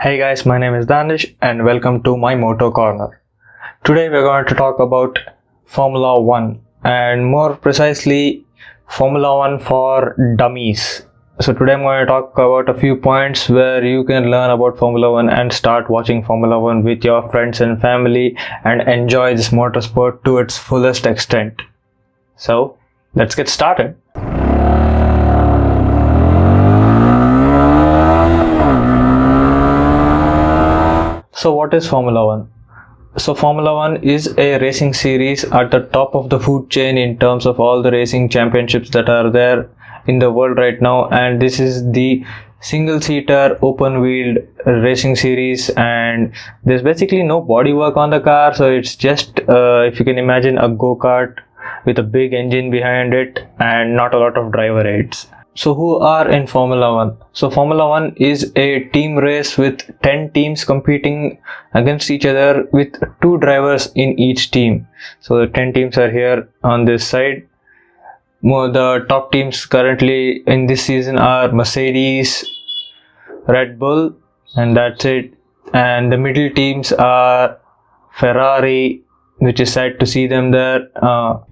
Hey guys, my name is Danish and welcome to my Moto Corner. Today we're going to talk about Formula 1 and more precisely Formula 1 for dummies. So today I'm going to talk about a few points where you can learn about Formula 1 and start watching Formula 1 with your friends and family and enjoy this motorsport to its fullest extent. So let's get started. So what is Formula 1? So Formula 1 is a racing series at the top of the food chain in terms of all the racing championships that are there in the world right now, and this is the single-seater open-wheeled racing series, and there's basically no bodywork on the car, so it's just if you can imagine a go-kart with a big engine behind it and not a lot of driver aids. So who are in Formula 1? So Formula 1 is a team race with 10 teams competing against each other with 2 drivers in each team. So the 10 teams are here on this side. The top teams currently in this season are Mercedes, Red Bull, and that's it. And the middle teams are Ferrari, which is sad to see them there.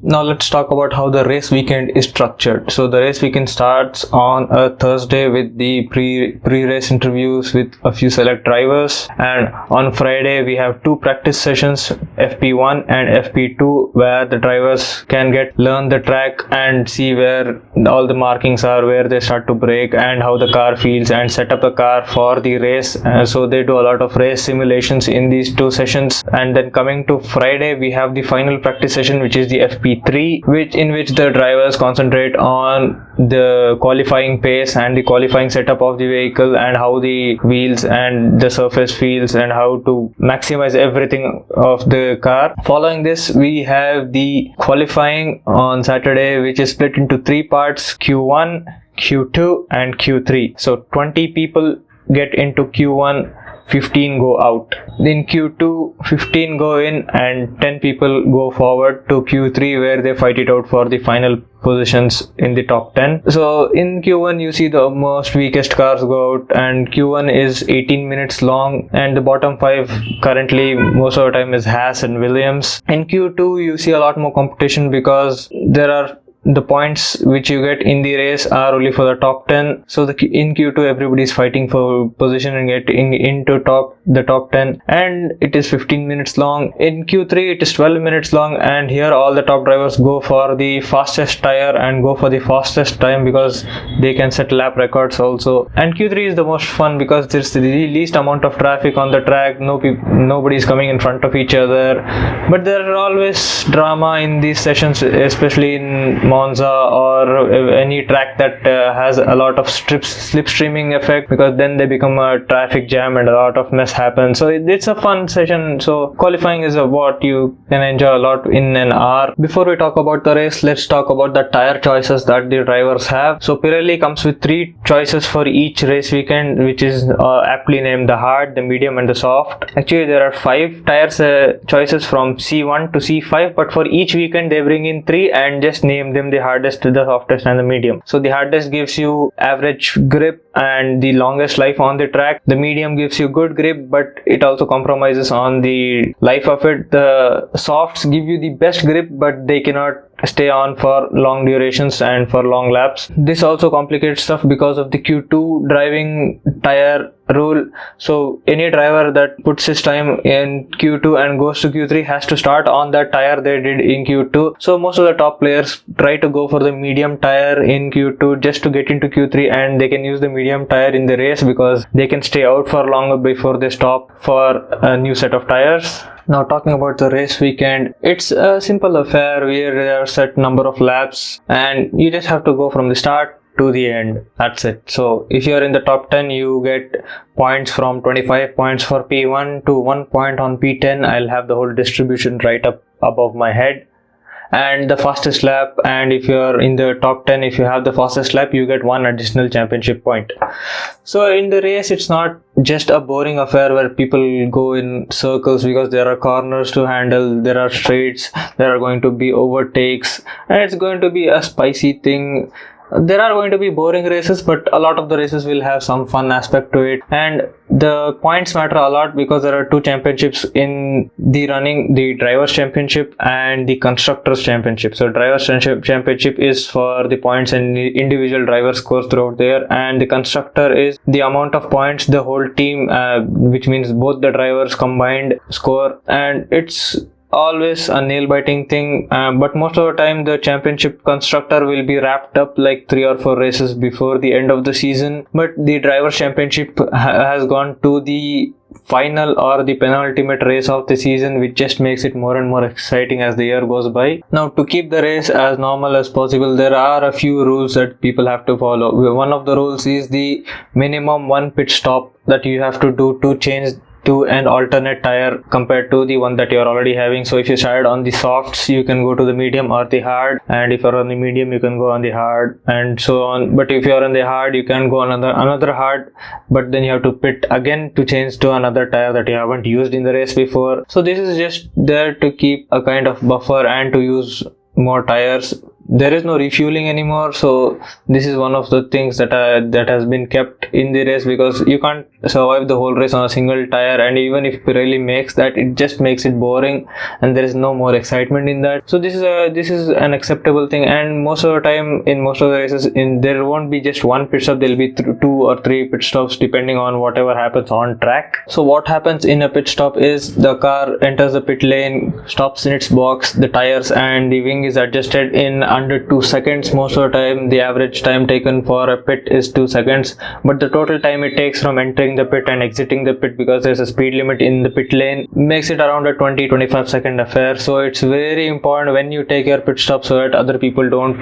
Now let's talk about how the race weekend is structured. So the race weekend starts on a Thursday with the pre-race interviews with a few select drivers, and on Friday we have 2 practice sessions, FP1 and FP2, where the drivers can learn the track and see where all the markings are, where they start to brake and how the car feels, and set up the car for the race. So they do a lot of race simulations in these 2 sessions. And then coming to Friday, we have the final practice session, which is the FP3, in which the drivers concentrate on the qualifying pace and the qualifying setup of the vehicle and how the wheels and the surface feels and how to maximize everything of the car. Following this, we have the qualifying on Saturday, which is split into 3 parts: Q1, Q2 and Q3. So 20 people get into Q1, 15 go out. In Q2, 15 go in and 10 people go forward to Q3, where they fight it out for the final positions in the top 10. So in Q1 you see the most weakest cars go out, and Q1 is 18 minutes long, and the bottom 5 currently most of the time is Haas and Williams. In Q2 you see a lot more competition because the points which you get in the race are only for the top 10. So in Q2 everybody is fighting for position and getting into the top 10, and it is 15 minutes long. In Q3 it is 12 minutes long, and here all the top drivers go for the fastest tire and go for the fastest time because they can set lap records also. And Q3 is the most fun because there's the least amount of traffic on the track. Nobody is coming in front of each other, but there are always drama in these sessions, especially in Monza or any track that has a lot of slipstreaming effect, because then they become a traffic jam and a lot of mess happens. So it's a fun session. So qualifying is what you can enjoy a lot in an hour. Before we talk about the race, let's talk about the tire choices that the drivers have. So Pirelli comes with 3 choices for each race weekend, which is aptly named the hard, the medium and the soft. Actually there are 5 tires choices from C1 to C5, but for each weekend they bring in 3 and just name them the hardest, the softest and the medium. So the hardest gives you average grip and the longest life on the track. The medium gives you good grip, but it also compromises on the life of it. The softs give you the best grip, but they cannot stay on for long durations and for long laps. This also complicates stuff because of the Q2 driving tire rule. So any driver that puts his time in Q2 and goes to Q3 has to start on that tire they did in Q2. So most of the top players try to go for the medium tire in Q2 just to get into Q3, and they can use the medium tire in the race because they can stay out for longer before they stop for a new set of tires. Now talking about the race weekend, it's a simple affair where there are set number of laps and you just have to go from the start to the end. That's it. So if you're in the top 10, you get points from 25 points for P1 to 1 point on P10. I'll have the whole distribution right up above my head. And the fastest lap, and if you're in the top 10, if you have the fastest lap, you get 1 additional championship point. So in the race, it's not just a boring affair where people go in circles, because there are corners to handle, there are straights, there are going to be overtakes, and it's going to be a spicy thing there are going to be boring races, but a lot of the races will have some fun aspect to it. And the points matter a lot because there are two championships in the running, the drivers championship and the constructors championship. So drivers championship is for the points and individual driver scores throughout there, and the constructor is the amount of points the whole team, which means both the drivers combined score. And it's always a nail-biting thing, but most of the time the championship constructor will be wrapped up like 3 or 4 races before the end of the season, but the driver championship has gone to the final or the penultimate race of the season, which just makes it more and more exciting as the year goes by. Now, to keep the race as normal as possible, there are a few rules that people have to follow. One of the rules is the minimum 1 pit stop that you have to do to change to an alternate tire compared to the one that you're already having. So if you started on the softs, you can go to the medium or the hard, and if you're on the medium, you can go on the hard, and so on. But if you're on the hard, you can go on another hard, but then you have to pit again to change to another tire that you haven't used in the race before. So this is just there to keep a kind of buffer and to use more tires. There is no refueling anymore, so this is one of the things that has been kept in the race, because you can't survive the whole race on a single tire, and even if Pirelli makes that, it just makes it boring and there is no more excitement in that. So this is an acceptable thing, and most of the time in most of the races there won't be just one pit stop, there will be 2 or 3 pit stops depending on whatever happens on track. So what happens in a pit stop is the car enters the pit lane, stops in its box, the tires and the wing is adjusted in under 2 seconds. Most of the time the average time taken for a pit is 2 seconds, but the total time it takes from entering the pit and exiting the pit, because there's a speed limit in the pit lane, makes it around a 20-25 second affair. So it's very important when you take your pit stop so that other people don't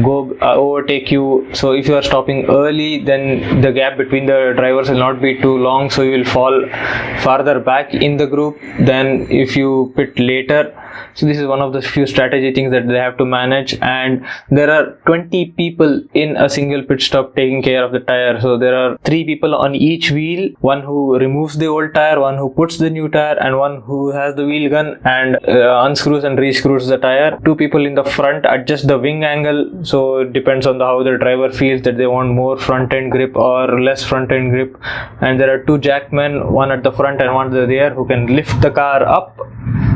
go overtake you. So if you are stopping early, then the gap between the drivers will not be too long, so you will fall farther back in the group than if you pit later. So this is one of the few strategy things that they have to manage, and there are 20 people in a single pit stop taking care of the tire. So there are 3 people on each wheel, one who removes the old tire, one who puts the new tire, and one who has the wheel gun and unscrews and rescrews the tire. 2 people in the front adjust the wing angle, so it depends on how the driver feels that they want more front end grip or less front end grip. And there are 2 jackmen, one at the front and one at the rear, who can lift the car up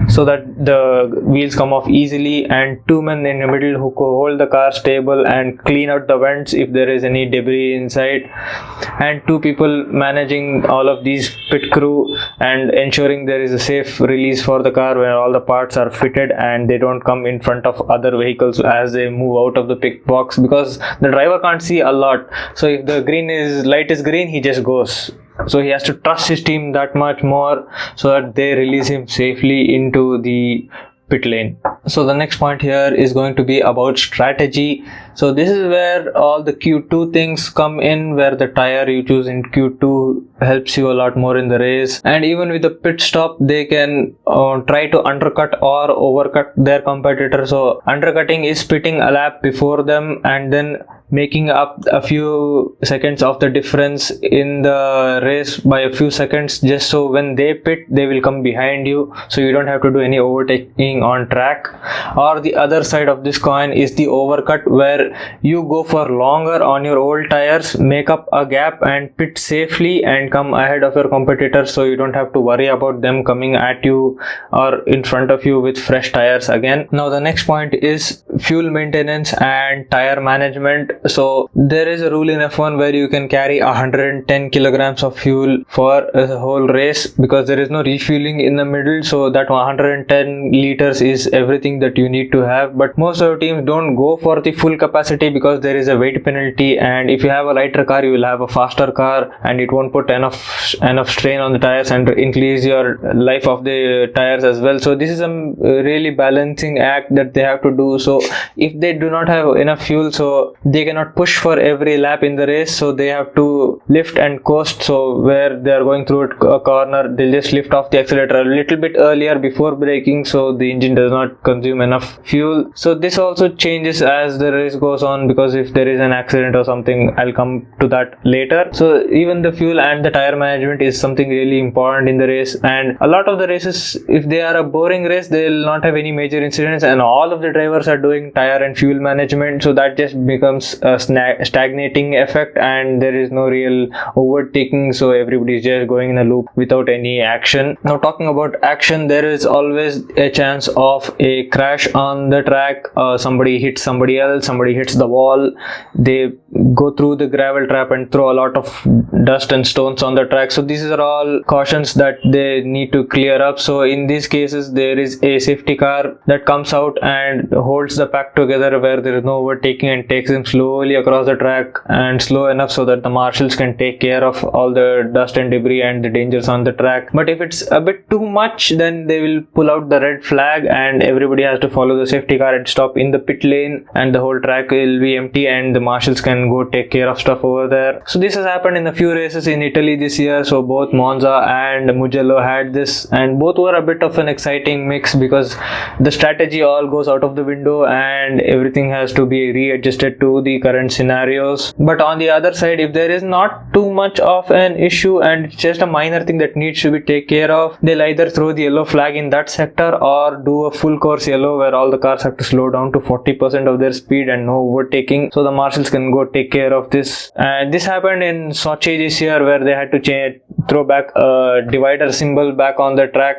so that the wheels come off easily, and 2 men in the middle who hold the car stable and clean out the vents if there is any debris inside, and 2 people managing all of these pit crew and ensuring there is a safe release for the car when all the parts are fitted and they don't come in front of other vehicles as they move out of the pit box, because the driver can't see a lot. So if the light is green, he just goes. So he has to trust his team that much more so that they release him safely into the pit lane. So the next point here is going to be about strategy. So this is where all the Q2 things come in, where the tire you choose in Q2 helps you a lot more in the race. And even with the pit stop, they can try to undercut or overcut their competitor. So undercutting is pitting a lap before them and then making up a few seconds of the difference in the race by a few seconds, just so when they pit they will come behind you, so you don't have to do any overtaking on track. Or the other side of this coin is the overcut, where you go for longer on your old tires, make up a gap and pit safely and come ahead of your competitors, so you don't have to worry about them coming at you or in front of you with fresh tires again. Now the next point is fuel maintenance and tire management. So there is a rule in F1 where you can carry 110 kilograms of fuel for a whole race, because there is no refueling in the middle. So that 110 liters is everything that you need to have. But most of the teams don't go for the full capacity because there is a weight penalty, and if you have a lighter car, you will have a faster car and it won't put enough strain on the tires and increase your life of the tires as well. So this is a really balancing act that they have to do. So if they do not have enough fuel, so they cannot push for every lap in the race, so they have to lift and coast. So where they are going through a corner, they'll just lift off the accelerator a little bit earlier before braking, so the engine does not consume enough fuel. So this also changes as the race goes on, because if there is an accident or something, I'll come to that later. So even the fuel and the tire management management is something really important in the race. And a lot of the races, if they are a boring race, they'll not have any major incidents, and all of the drivers are doing tire and fuel management, so that just becomes a stagnating effect, and there is no real overtaking, so everybody is just going in a loop without any action. Now, talking about action, there is always a chance of a crash on the track. Somebody hits somebody else, somebody hits the wall, they go through the gravel trap and throw a lot of dust and stones on the track. So these are all cautions that they need to clear up. So in these cases, there is a safety car that comes out and holds the pack together where there is no overtaking, and takes them slowly across the track, and slow enough so that the marshals can take care of all the dust and debris and the dangers on the track. But if it's a bit too much, then they will pull out the red flag and everybody has to follow the safety car and stop in the pit lane, and the whole track will be empty and the marshals can go take care of stuff over there. So this has happened in a few races in Italy this year. So both Monza and Mugello had this, and both were a bit of an exciting mix because the strategy all goes out of the window and everything has to be readjusted to the current scenarios. But on the other side, if there is not too much of an issue and it's just a minor thing that needs to be taken care of, they'll either throw the yellow flag in that sector or do a full course yellow where all the cars have to slow down to 40% of their speed and no overtaking, so the marshals can go take care of this. And this happened in Sochi this year where they had to throw back a divider symbol back on the track.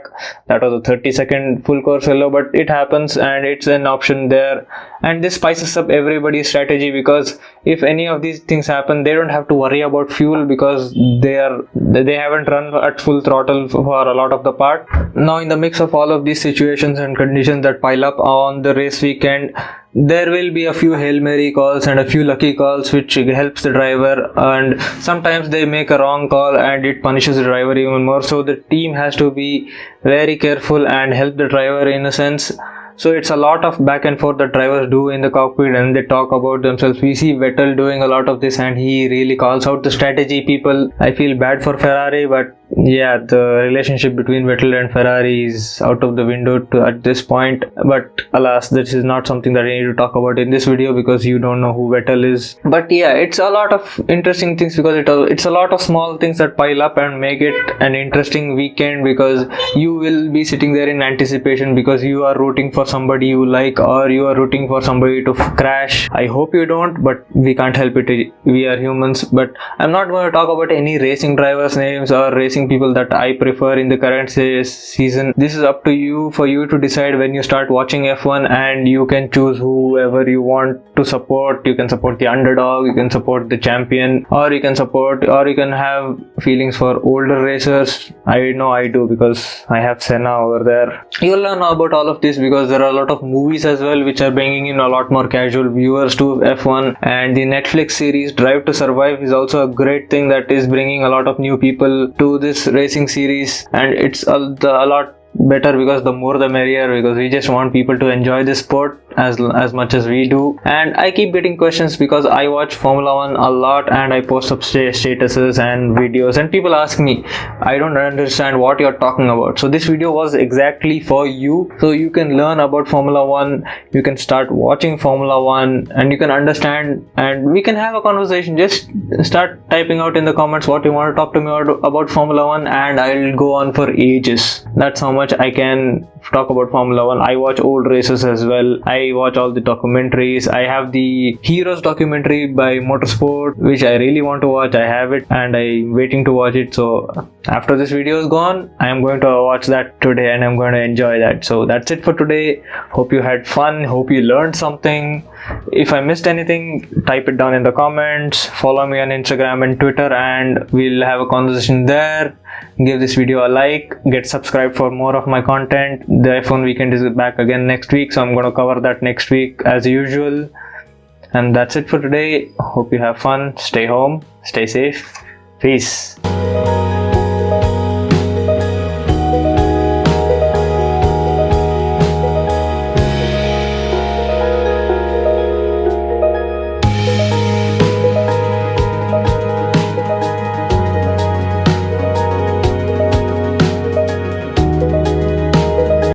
That was a 30-second full course yellow, but it happens and it's an option there. And this spices up everybody's strategy, because if any of these things happen, they don't have to worry about fuel because they haven't run at full throttle for a lot of the part. Now, in the mix of all of these situations and conditions that pile up on the race weekend, there will be a few Hail Mary calls and a few lucky calls which helps the driver, and sometimes they make a wrong call and it punishes the driver even more. So the team has to be very careful and help the driver in a sense. So it's a lot of back and forth that drivers do in the cockpit, and they talk about themselves. We see Vettel doing a lot of this and he really calls out the strategy people. I feel bad for Ferrari, but yeah, the relationship between Vettel and Ferrari is out of the window at this point. But alas, this is not something that I need to talk about in this video because you don't know who Vettel is. But yeah, it's a lot of interesting things because it's a lot of small things that pile up and make it an interesting weekend, because you will be sitting there in anticipation because you are rooting for somebody you like, or you are rooting for somebody to crash. I hope you don't, but we can't help it. We are humans. But I'm not going to talk about any racing drivers' names or racing people that I prefer in the current season. This is up to you, for you to decide when you start watching F1, and you can choose whoever you want to support. You can support the underdog, you can support the champion, or you can have feelings for older racers. I know I do because I have Senna over there. You'll learn about all of this because there are a lot of movies as well which are bringing in a lot more casual viewers to F1, and the Netflix series Drive to Survive is also a great thing that is bringing a lot of new people to this racing series, and it's a lot better because the more the merrier, because we just want people to enjoy this sport as much as we do. And I keep getting questions because I watch Formula 1 a lot and I post up statuses and videos, and people ask me, I don't understand what you're talking about. So this video was exactly for you, so you can learn about Formula 1, you can start watching Formula 1 and you can understand, and we can have a conversation. Just start typing out in the comments what you want to talk to me about Formula 1 and I'll go on for ages. That's how much I can talk about Formula 1. I watch old races as well. I watch all the documentaries. I have the Heroes documentary by Motorsport, which I really want to watch. I have it and I'm waiting to watch it. So after this video is gone, I am going to watch that today and I'm going to enjoy that. So that's it for today. Hope you had fun. Hope you learned something. If I missed anything, type it down in the comments. Follow me on Instagram and Twitter and we'll have a conversation there. Give this video a like, get subscribed for more of my content. The F1 weekend is back again next week, so I'm going to cover that next week as usual. And that's it for today. Hope you have fun. Stay home, stay safe. Peace.